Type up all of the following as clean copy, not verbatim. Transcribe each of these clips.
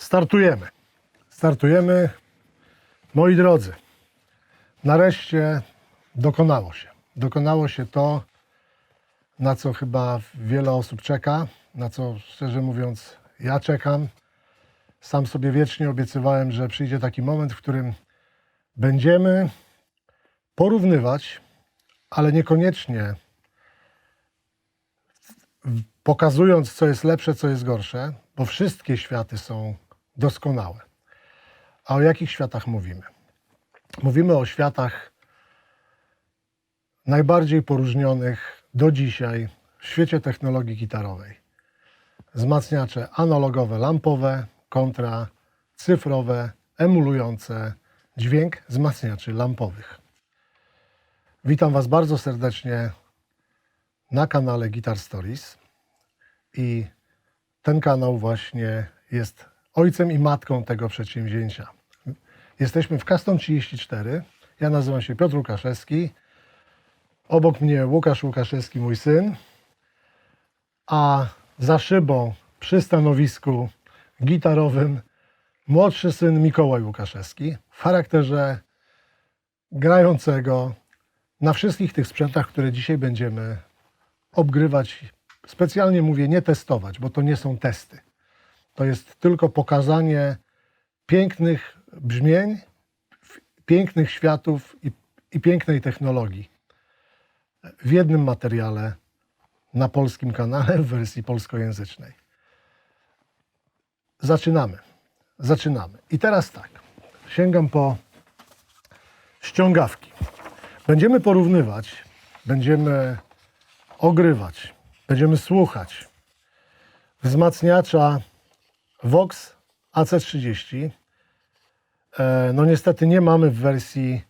Startujemy. Startujemy. Moi drodzy, nareszcie dokonało się. Dokonało się to, na co chyba wiele osób czeka, na co szczerze mówiąc ja czekam. Sam sobie wiecznie obiecywałem, że przyjdzie taki moment, w którym będziemy porównywać, ale niekoniecznie pokazując, co jest lepsze, co jest gorsze, bo wszystkie światy są doskonałe. A o jakich światach mówimy? Mówimy o światach najbardziej poróżnionych do dzisiaj w świecie technologii gitarowej. Wzmacniacze analogowe, lampowe kontra cyfrowe, emulujące dźwięk wzmacniaczy lampowych. Witam Was bardzo serdecznie na kanale Guitar Stories i ten kanał właśnie jest ojcem i matką tego przedsięwzięcia. Jesteśmy w Custom 34. Ja nazywam się Piotr Łukaszewski. Obok mnie Łukasz Łukaszewski, mój syn. A za szybą przy stanowisku gitarowym młodszy syn Mikołaj Łukaszewski w charakterze grającego na wszystkich tych sprzętach, które dzisiaj będziemy obgrywać. Specjalnie mówię nie testować, bo to nie są testy. To jest tylko pokazanie pięknych brzmień, pięknych światów i pięknej technologii w jednym materiale na polskim kanale w wersji polskojęzycznej. Zaczynamy. I teraz tak, sięgam po ściągawki. Będziemy porównywać, będziemy ogrywać, będziemy słuchać wzmacniacza Vox AC30. No niestety nie mamy w wersji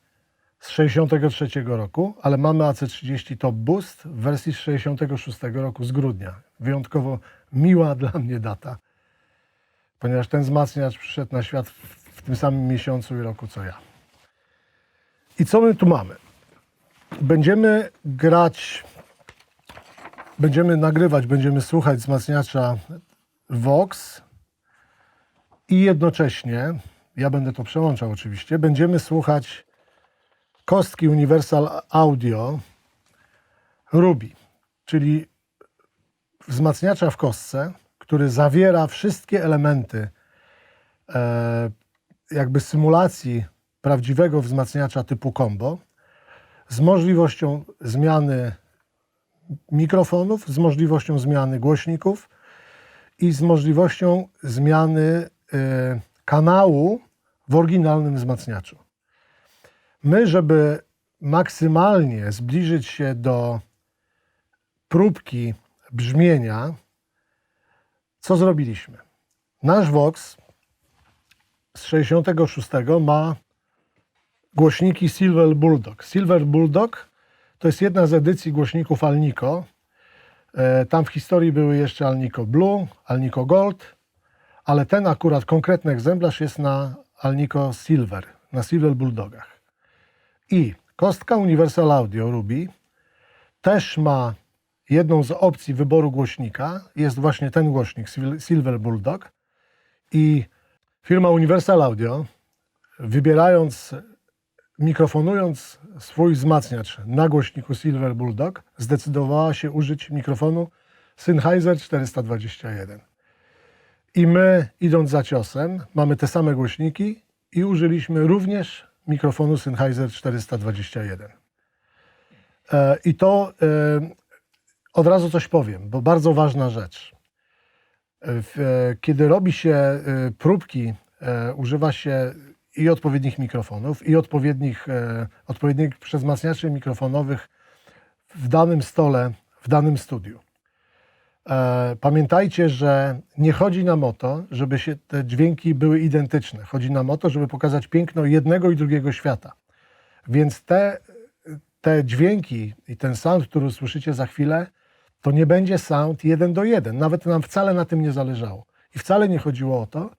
z 63 roku, ale mamy AC30 Top Boost w wersji z 66 roku z grudnia. Wyjątkowo miła dla mnie data, ponieważ ten wzmacniacz przyszedł na świat w tym samym miesiącu i roku co ja. I co my tu mamy? Będziemy grać, będziemy nagrywać, będziemy słuchać wzmacniacza Vox i jednocześnie, ja będę to przełączał oczywiście, będziemy słuchać kostki Universal Audio Ruby, czyli wzmacniacza w kostce, który zawiera wszystkie elementy jakby symulacji prawdziwego wzmacniacza typu combo z możliwością zmiany mikrofonów, z możliwością zmiany głośników i z możliwością zmiany kanału w oryginalnym wzmacniaczu. My, żeby maksymalnie zbliżyć się do próbki brzmienia, co zrobiliśmy? Nasz Vox z 66 ma głośniki Silver Bulldog. Silver Bulldog to jest jedna z edycji głośników Alnico. Tam w historii były jeszcze Alnico Blue, Alnico Gold, ale ten akurat konkretny egzemplarz jest na Alnico Silver, na Silver Bulldogach. I kostka Universal Audio Ruby też ma jedną z opcji wyboru głośnika. Jest właśnie ten głośnik Silver Bulldog. I firma Universal Audio, mikrofonując swój wzmacniacz na głośniku Silver Bulldog, zdecydowała się użyć mikrofonu Sennheiser 421. I my, idąc za ciosem, mamy te same głośniki i użyliśmy również mikrofonu Sennheiser 421. I to od razu coś powiem, bo bardzo ważna rzecz. Kiedy robi się próbki, używa się i odpowiednich mikrofonów, i odpowiednich przewzmacniaczy mikrofonowych w danym stole, w danym studiu. Pamiętajcie, że nie chodzi nam o to, żeby się te dźwięki były identyczne. Chodzi nam o to, żeby pokazać piękno jednego i drugiego świata. Więc te dźwięki i ten sound, który słyszycie za chwilę, to nie będzie sound 1:1. Nawet nam wcale na tym nie zależało. I wcale nie chodziło o to,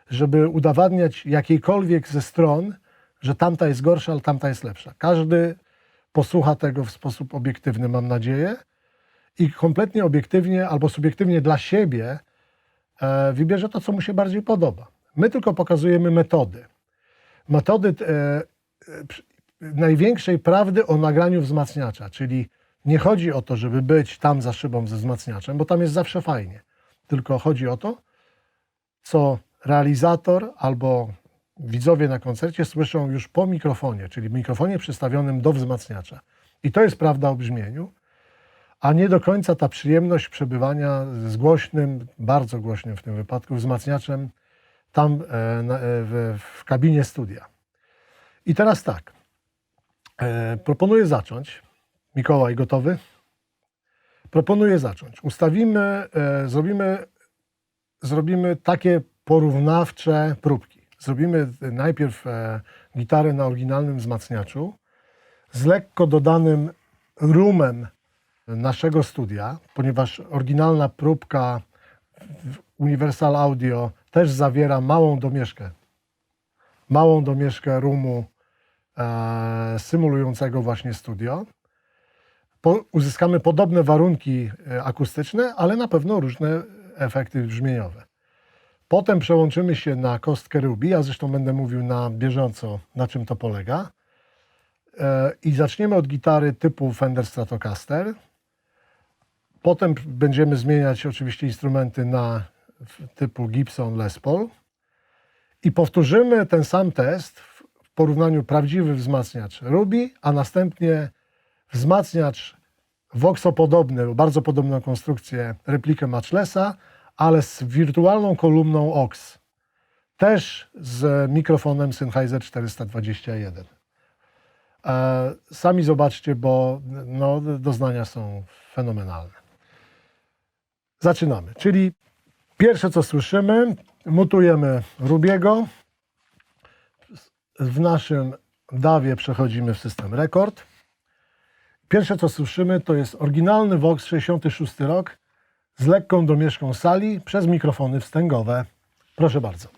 żeby udowadniać jakiejkolwiek ze stron, że tamta jest gorsza, ale tamta jest lepsza. Każdy posłucha tego w sposób obiektywny, mam nadzieję, i kompletnie obiektywnie albo subiektywnie dla siebie wybierze to, co mu się bardziej podoba. My tylko pokazujemy metody. Metody największej prawdy o nagraniu wzmacniacza, czyli nie chodzi o to, żeby być tam za szybą ze wzmacniaczem, bo tam jest zawsze fajnie. Tylko chodzi o to, co realizator albo widzowie na koncercie słyszą już po mikrofonie, czyli mikrofonie przystawionym do wzmacniacza. I to jest prawda o brzmieniu, a nie do końca ta przyjemność przebywania z głośnym, bardzo głośnym w tym wypadku, wzmacniaczem tam w kabinie studia. I teraz tak, proponuję zacząć. Mikołaj, gotowy? Proponuję zacząć. Zrobimy takie porównawcze próbki. Zrobimy najpierw gitarę na oryginalnym wzmacniaczu z lekko dodanym roomem naszego studia, ponieważ oryginalna próbka w Universal Audio też zawiera małą domieszkę roomu symulującego właśnie studio. Uzyskamy podobne warunki akustyczne, ale na pewno różne efekty brzmieniowe. Potem przełączymy się na kostkę Ruby, ja zresztą będę mówił na bieżąco, na czym to polega. I zaczniemy od gitary typu Fender Stratocaster. Potem będziemy zmieniać oczywiście instrumenty na typu Gibson Les Paul. I powtórzymy ten sam test w porównaniu prawdziwy wzmacniacz Ruby, a następnie wzmacniacz voxopodobny, bardzo podobną konstrukcję, replikę Matchlessa, ale z wirtualną kolumną aux. Też z mikrofonem Sennheiser 421. Sami zobaczcie, bo no, doznania są fenomenalne. Zaczynamy. Czyli pierwsze co słyszymy, mutujemy Rubiego. W naszym DAW-ie przechodzimy w system rekord. Pierwsze co słyszymy to jest oryginalny Vox 66 rok z lekką domieszką sali przez mikrofony wstęgowe. Proszę bardzo.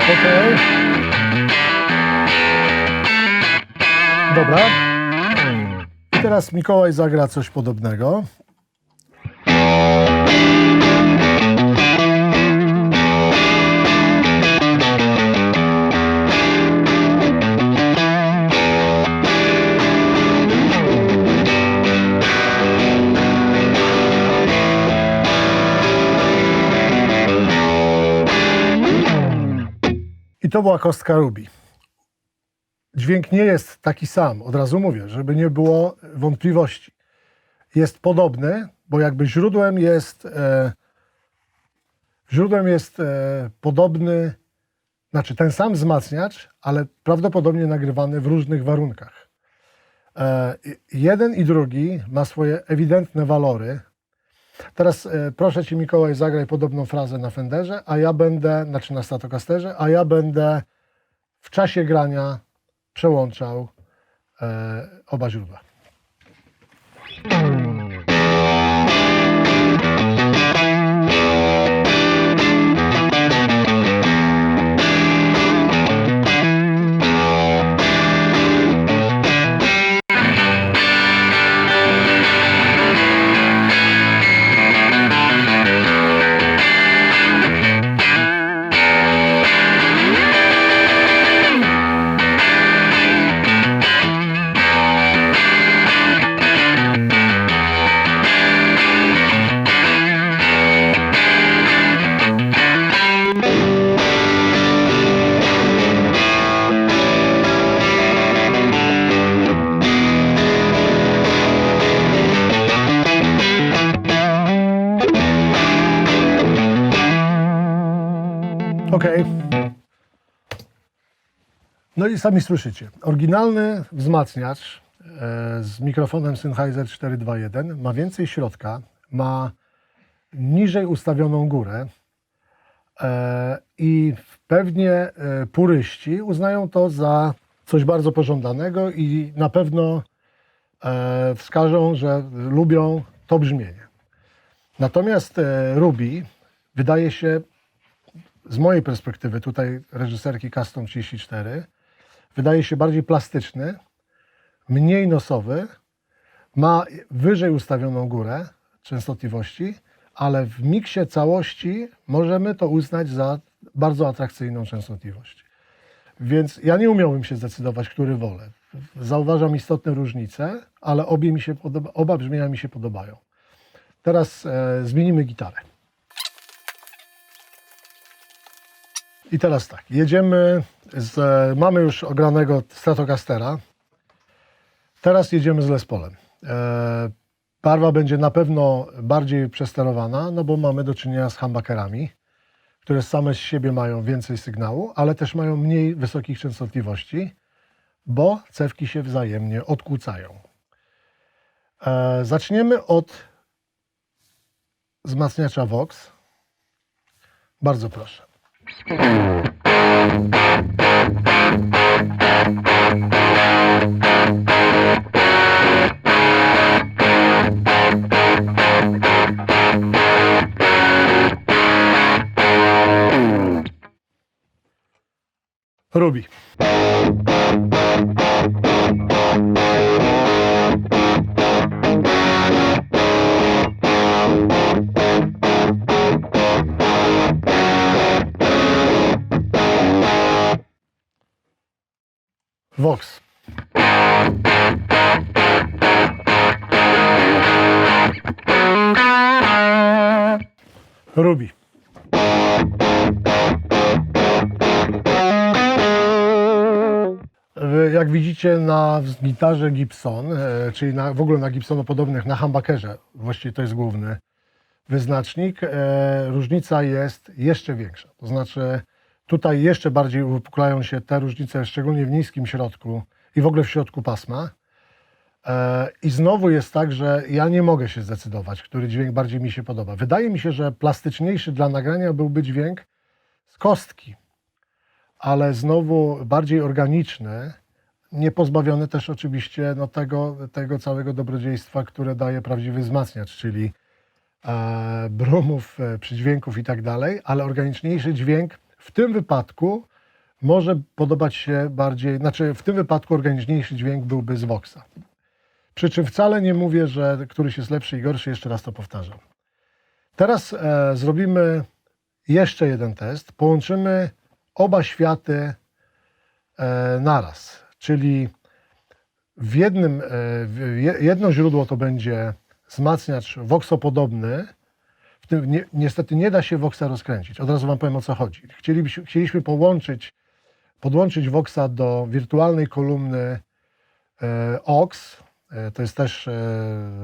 Okej. Dobra. I teraz Mikołaj zagra coś podobnego. I to była kostka Ruby. Dźwięk nie jest taki sam, od razu mówię, żeby nie było wątpliwości. Jest podobny, bo jakby źródłem jest podobny, znaczy ten sam wzmacniacz, ale prawdopodobnie nagrywany w różnych warunkach. Jeden i drugi ma swoje ewidentne walory. Teraz proszę Cię, Mikołaj, zagraj podobną frazę na Fenderze, znaczy na Stratocasterze, a ja będę w czasie grania przełączał oba źródła. Okej. No i sami słyszycie. Oryginalny wzmacniacz z mikrofonem Sennheiser 421 ma więcej środka, ma niżej ustawioną górę i pewnie puryści uznają to za coś bardzo pożądanego i na pewno wskażą, że lubią to brzmienie. Natomiast Ruby wydaje się, z mojej perspektywy, tutaj reżyserki Custom 34, wydaje się bardziej plastyczny, mniej nosowy, ma wyżej ustawioną górę częstotliwości, ale w miksie całości możemy to uznać za bardzo atrakcyjną częstotliwość. Więc ja nie umiałbym się zdecydować, który wolę. Zauważam istotne różnice, ale oba brzmienia mi się podobają. Teraz zmienimy gitarę. I teraz tak, mamy już ogranego Stratocastera, teraz jedziemy z Les Paulem. Barwa będzie na pewno bardziej przesterowana, no bo mamy do czynienia z humbuckerami, które same z siebie mają więcej sygnału, ale też mają mniej wysokich częstotliwości, bo cewki się wzajemnie odkłócają. Zaczniemy od wzmacniacza Vox. Bardzo proszę. Ruby. Vox. Ruby. Jak widzicie na gitarze Gibson, czyli w ogóle na Gibsonopodobnych, na humbuckerze, właściwie to jest główny wyznacznik, różnica jest jeszcze większa. To znaczy tutaj jeszcze bardziej uwypuklają się te różnice, szczególnie w niskim środku i w ogóle w środku pasma. I znowu jest tak, że ja nie mogę się zdecydować, który dźwięk bardziej mi się podoba. Wydaje mi się, że plastyczniejszy dla nagrania byłby dźwięk z kostki, ale znowu bardziej organiczny, nie pozbawiony też oczywiście no, tego całego dobrodziejstwa, które daje prawdziwy wzmacniacz, czyli brumów, przydźwięków i tak dalej, ale organiczniejszy dźwięk w tym wypadku może podobać się bardziej, znaczy w tym wypadku organiczniejszy dźwięk byłby z Voxa. Przy czym wcale nie mówię, że któryś jest lepszy i gorszy, jeszcze raz to powtarzam. Teraz zrobimy jeszcze jeden test, połączymy oba światy naraz, czyli jedno źródło to będzie wzmacniacz voxopodobny. W tym niestety nie da się Voxa rozkręcić. Od razu wam powiem, o co chodzi. Chcieliśmy podłączyć Voxa do wirtualnej kolumny aux. To jest też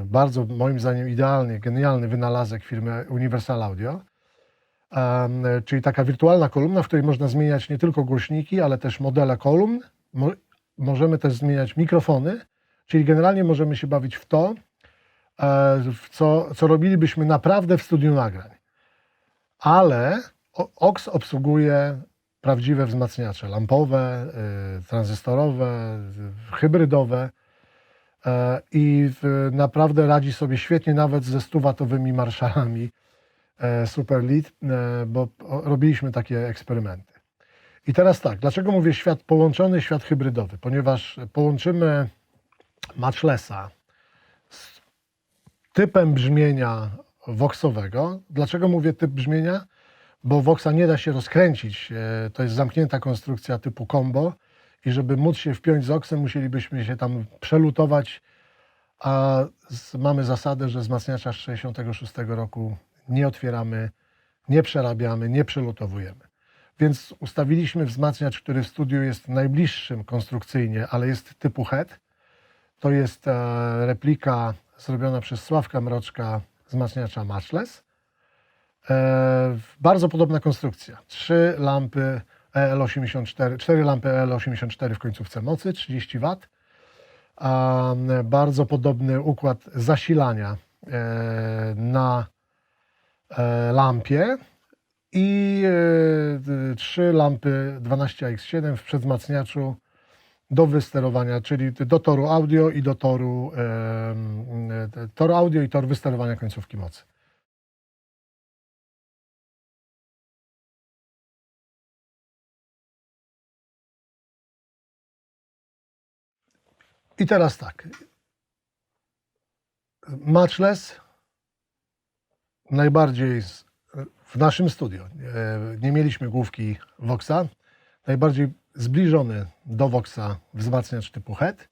bardzo, moim zdaniem, idealny, genialny wynalazek firmy Universal Audio. Czyli taka wirtualna kolumna, w której można zmieniać nie tylko głośniki, ale też modele kolumn. Możemy też zmieniać mikrofony, czyli generalnie możemy się bawić w to, co robilibyśmy naprawdę w studiu nagrań. Ale aux obsługuje prawdziwe wzmacniacze lampowe, tranzystorowe, hybrydowe i naprawdę radzi sobie świetnie nawet ze 100-watowymi Marshallami Super Lead, bo robiliśmy takie eksperymenty. I teraz tak, dlaczego mówię świat połączony, świat hybrydowy? Ponieważ połączymy Matchlessa z typem brzmienia voxowego. Dlaczego mówię typ brzmienia? Bo Voxa nie da się rozkręcić. To jest zamknięta konstrukcja typu combo i żeby móc się wpiąć z auxem, musielibyśmy się tam przelutować, a mamy zasadę, że wzmacniacza z 1966 roku nie otwieramy, nie przerabiamy, nie przelutowujemy. Więc ustawiliśmy wzmacniacz, który w studiu jest najbliższym konstrukcyjnie, ale jest typu head. To jest replika zrobiona przez Sławka Mroczka wzmacniacza Matchless. Bardzo podobna konstrukcja. 4 lampy EL84 w końcówce mocy, 30 W. Bardzo podobny układ zasilania na lampie i 3 lampy 12X7 w przedwzmacniaczu do wysterowania, czyli do toru audio i do toru audio i tor wysterowania końcówki mocy. I teraz tak. Matchless najbardziej w naszym studio nie mieliśmy główki Voxa. Najbardziej zbliżony do Voxa wzmacniacz typu head,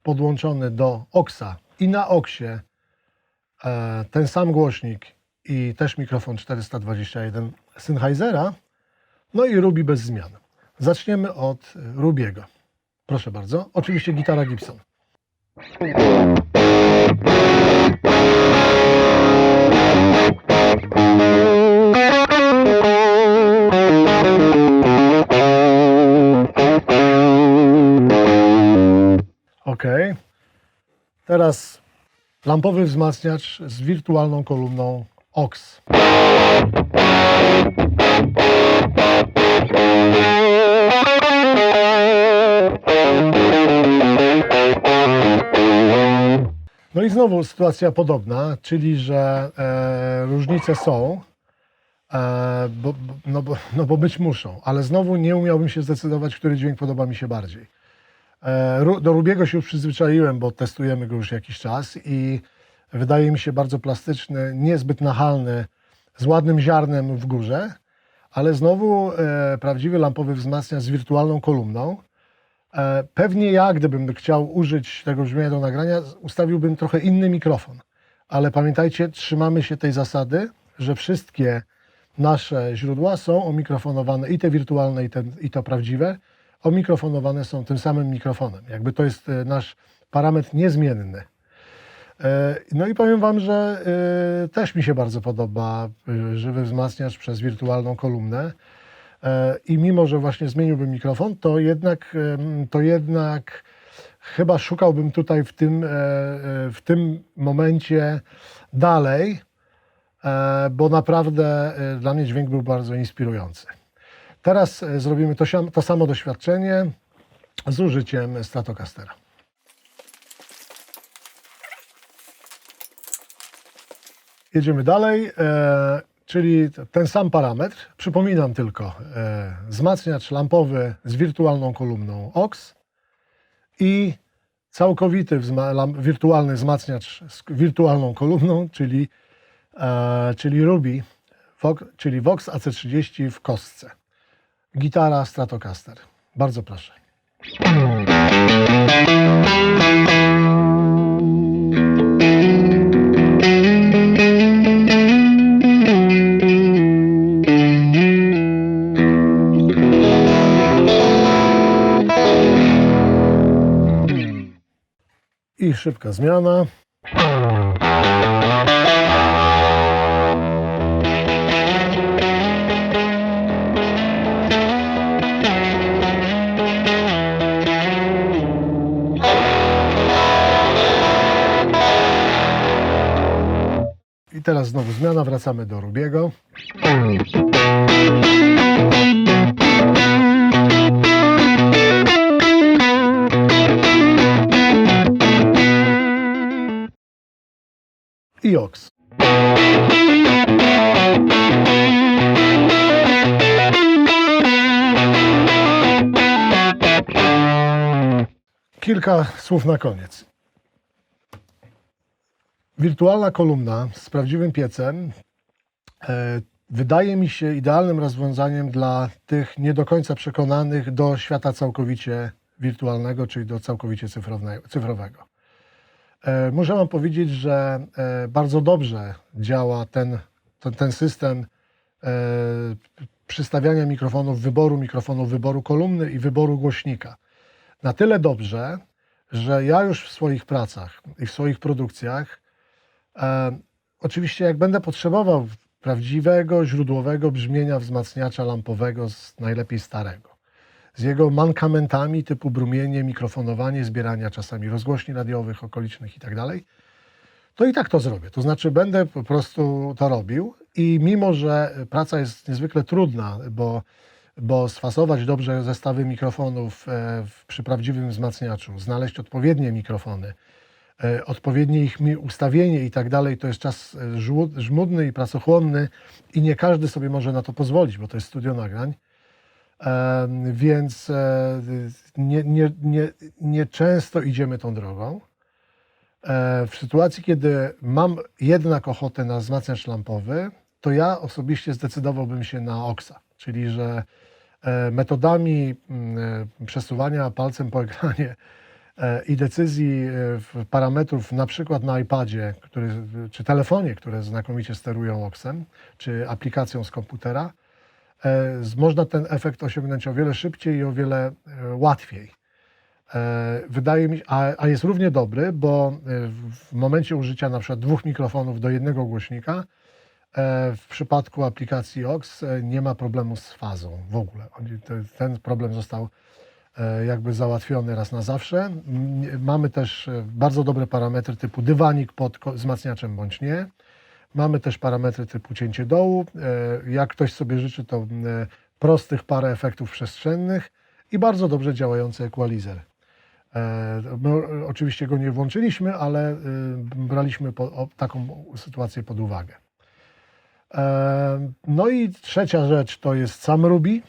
podłączony do Oxa i na Oxie ten sam głośnik i też mikrofon 421 Sennheisera, no i Ruby bez zmian. Zaczniemy od Rubiego. Proszę bardzo. Oczywiście gitara Gibson. Ok. Teraz lampowy wzmacniacz z wirtualną kolumną aux. No i znowu sytuacja podobna, czyli że różnice są, bo być muszą, ale znowu nie umiałbym się zdecydować, który dźwięk podoba mi się bardziej. Do Rubiego się już przyzwyczaiłem, bo testujemy go już jakiś czas i wydaje mi się bardzo plastyczny, niezbyt nachalny, z ładnym ziarnem w górze, ale znowu prawdziwy lampowy wzmacniacz z wirtualną kolumną. Pewnie ja, gdybym chciał użyć tego brzmienia do nagrania, ustawiłbym trochę inny mikrofon. Ale pamiętajcie, trzymamy się tej zasady, że wszystkie nasze źródła są omikrofonowane, i te wirtualne, i to prawdziwe, omikrofonowane są tym samym mikrofonem. Jakby to jest nasz parametr niezmienny. No i powiem Wam, że też mi się bardzo podoba żywy wzmacniacz przez wirtualną kolumnę. I mimo, że właśnie zmieniłbym mikrofon, to jednak chyba szukałbym tutaj w tym momencie dalej, bo naprawdę dla mnie dźwięk był bardzo inspirujący. Teraz zrobimy to samo doświadczenie z użyciem Stratocastera. Jedziemy dalej. Czyli ten sam parametr, przypominam tylko, wzmacniacz lampowy z wirtualną kolumną aux i całkowity wirtualny wzmacniacz z wirtualną kolumną, czyli Ruby, czyli Vox AC30 w kostce. Gitara Stratocaster. Bardzo proszę. I szybka zmiana. I teraz znowu zmiana, wracamy do Rubiego. I aux. Kilka słów na koniec. Wirtualna kolumna z prawdziwym piecem wydaje mi się idealnym rozwiązaniem dla tych nie do końca przekonanych do świata całkowicie wirtualnego, czyli do całkowicie cyfrowego. Muszę Wam powiedzieć, że bardzo dobrze działa ten system przystawiania mikrofonów, wyboru kolumny i wyboru głośnika. Na tyle dobrze, że ja już w swoich pracach i w swoich produkcjach oczywiście jak będę potrzebował prawdziwego, źródłowego brzmienia wzmacniacza lampowego, najlepiej starego, z jego mankamentami typu brumienie, mikrofonowanie, zbierania czasami rozgłośni radiowych, okolicznych i tak dalej, to i tak to zrobię. To znaczy będę po prostu to robił i mimo, że praca jest niezwykle trudna, bo bo sfasować dobrze zestawy mikrofonów przy prawdziwym wzmacniaczu, znaleźć odpowiednie mikrofony, odpowiednie ich ustawienie i tak dalej, to jest czas żmudny i pracochłonny i nie każdy sobie może na to pozwolić, bo to jest studio nagrań. Więc nie często idziemy tą drogą. W sytuacji, kiedy mam jednak ochotę na wzmacniacz lampowy, to ja osobiście zdecydowałbym się na AUXa, czyli że metodami przesuwania palcem po ekranie i decyzji parametrów na przykład na iPadzie czy telefonie, które znakomicie sterują AUXem, czy aplikacją z komputera, można ten efekt osiągnąć o wiele szybciej i o wiele łatwiej. Wydaje mi się, a jest równie dobry, bo w momencie użycia na przykład 2 mikrofonów do jednego głośnika, w przypadku aplikacji AUX nie ma problemu z fazą w ogóle. Ten problem został jakby załatwiony raz na zawsze. Mamy też bardzo dobre parametry typu dywanik pod wzmacniaczem bądź nie. Mamy też parametry typu cięcie dołu. Jak ktoś sobie życzy, to prostych parę efektów przestrzennych i bardzo dobrze działający equalizer. My oczywiście go nie włączyliśmy, ale braliśmy taką sytuację pod uwagę. No i trzecia rzecz to jest sam Ruby.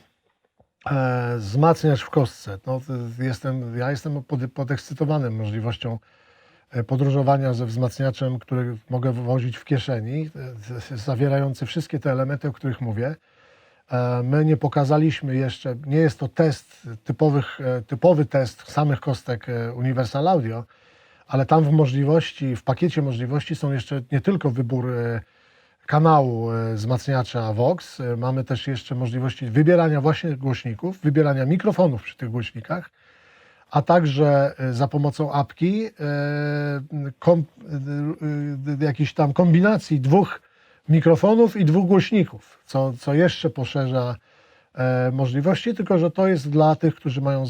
Wzmacniacz w kostce. No, ja jestem podekscytowany możliwością podróżowania ze wzmacniaczem, który mogę wozić w kieszeni, zawierający wszystkie te elementy, o których mówię. My nie pokazaliśmy jeszcze, nie jest to test typowy test samych kostek Universal Audio, ale tam w pakiecie możliwości są jeszcze nie tylko wybór kanału wzmacniacza Vox, mamy też jeszcze możliwości wybierania właśnie głośników, wybierania mikrofonów przy tych głośnikach, a także za pomocą apki jakiejś tam kombinacji 2 mikrofonów i 2 głośników, co jeszcze poszerza możliwości, tylko że to jest dla tych, którzy mają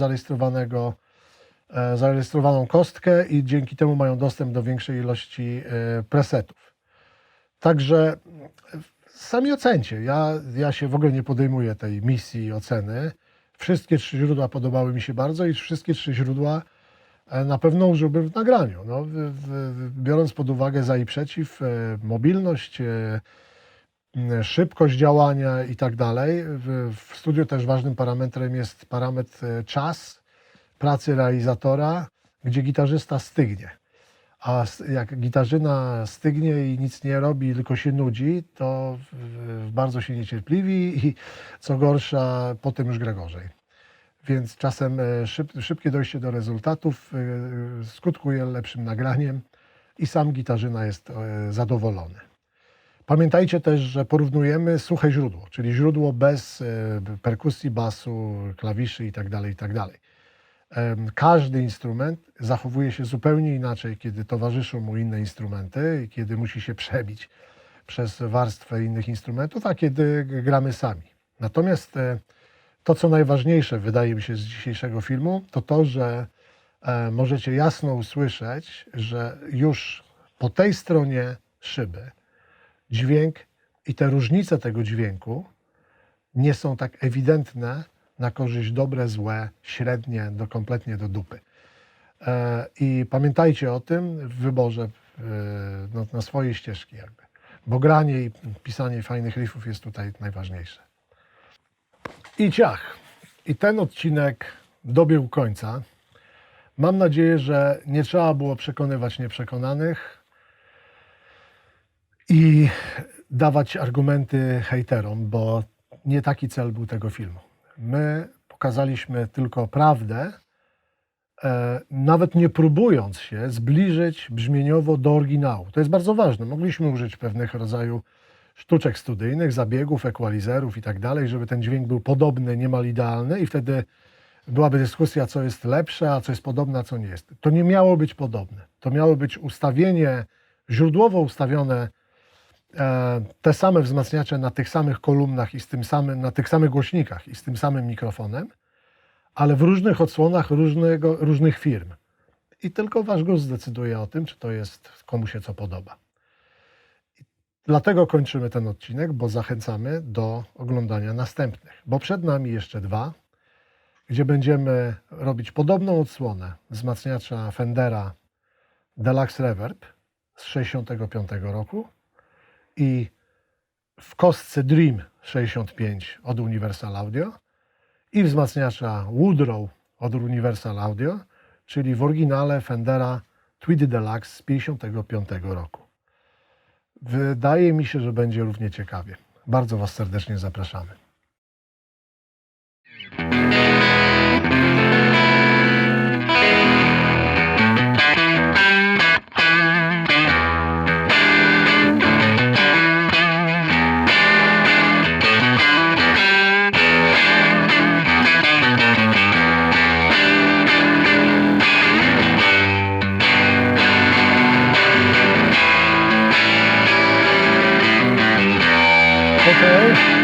zarejestrowaną kostkę i dzięki temu mają dostęp do większej ilości presetów. Także sami ocencie. Ja się w ogóle nie podejmuję tej misji oceny. Wszystkie 3 źródła podobały mi się bardzo i wszystkie 3 źródła na pewno użyłbym w nagraniu. No, biorąc pod uwagę za i przeciw, mobilność, szybkość działania i tak dalej. W studiu też ważnym parametrem jest parametr czas pracy realizatora, gdzie gitarzysta stygnie. A jak gitarzyna stygnie i nic nie robi, tylko się nudzi, to bardzo się niecierpliwi i co gorsza, potem już gra gorzej. Więc czasem szybkie dojście do rezultatów skutkuje lepszym nagraniem i sam gitarzyna jest zadowolony. Pamiętajcie też, że porównujemy suche źródło, czyli źródło bez perkusji, basu, klawiszy itd. Każdy instrument zachowuje się zupełnie inaczej, kiedy towarzyszą mu inne instrumenty, kiedy musi się przebić przez warstwę innych instrumentów, a kiedy gramy sami. Natomiast to, co najważniejsze, wydaje mi się, z dzisiejszego filmu, to to, że możecie jasno usłyszeć, że już po tej stronie szyby dźwięk i te różnice tego dźwięku nie są tak ewidentne na korzyść dobre, złe, średnie, kompletnie do dupy. I pamiętajcie o tym w wyborze na swojej ścieżki jakby. Bo granie i pisanie fajnych riffów jest tutaj najważniejsze. I ciach. I ten odcinek dobiegł końca. Mam nadzieję, że nie trzeba było przekonywać nieprzekonanych i dawać argumenty hejterom, bo nie taki cel był tego filmu. My pokazaliśmy tylko prawdę, nawet nie próbując się zbliżyć brzmieniowo do oryginału. To jest bardzo ważne. Mogliśmy użyć pewnych rodzaju sztuczek studyjnych, zabiegów, equalizerów i tak dalej, żeby ten dźwięk był podobny, niemal idealny i wtedy byłaby dyskusja, co jest lepsze, a co jest podobne, a co nie jest. To nie miało być podobne. To miało być ustawienie, źródłowo ustawione, te same wzmacniacze na tych samych kolumnach i na tych samych głośnikach i z tym samym mikrofonem, ale w różnych odsłonach różnych firm. I tylko wasz gust zdecyduje o tym, czy to jest komu się co podoba. Dlatego kończymy ten odcinek, bo zachęcamy do oglądania następnych, bo przed nami jeszcze 2, gdzie będziemy robić podobną odsłonę wzmacniacza Fendera Deluxe Reverb z 65 roku i w kostce Dream 65 od Universal Audio i wzmacniacza Woodrow od Universal Audio, czyli w oryginale Fendera Tweedy Deluxe z 55 roku. Wydaje mi się, że będzie równie ciekawie. Bardzo Was serdecznie zapraszamy. Okay.